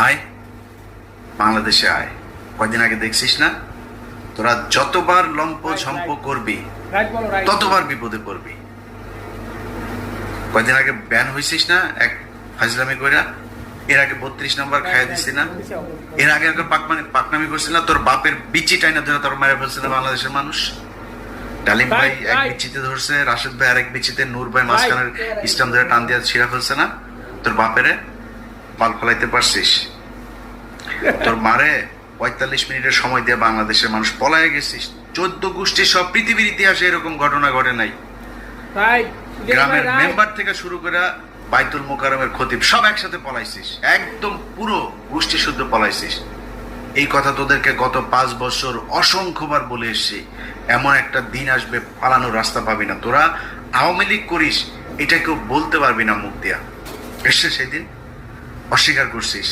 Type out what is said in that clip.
আয়, বাংলাদেশে আয়। কয়দিন আগে দেখছিস না, তোরা যতবার লম্প ঝম্প করবি ততবার বিপদে পড়বি। কয়দিন আগে ব্যান হয়েছিস না এক ফাজলামি কইরা, এর আগে 32 নম্বর খাইয়া দিছি না, এর আগে পাকনামি করছিল না, তোর বাপের বিচি টাইনা ধরে তোর মেরে ফেলছে না বাংলাদেশের মানুষ। ডালিম ভাই এক বিচিতে ধরছে, রাশেদ ভাই আরেক বিচিতে, নূর ভাই মাঝখানের ইসলাম ধরে টান দিয়ে ছিঁড়া ফেলছে না। তোর বাপেরে পাল ফলাইতে পারছিস? তোর মারে 45 মিনিটের সময় দিয়ে বাংলাদেশের মানুষ পলায় গেছিস। 14 গোষ্ঠীর সব পৃথিবীর ইতিহাসে এরকম ঘটনা ঘটে নাই। গ্রামের মেম্বার থেকে শুরু করে বাইতুল মোকাররমের খতিব সব একসাথে পলাইছিস, একদম পুরো গোষ্ঠী শুদ্ধ পলাইছিস। এই কথা তোদেরকে গত 5 বছর অসংখ্যবার বলে এসেছি। এমন একটা দিন আসবে পালানোর রাস্তা পাবি না। তোরা আওয়ামী লীগ করিস এটা কেউ বলতে পারবি না মুখ দিয়া। এসছে সেদিন, অস্বীকার করছিস।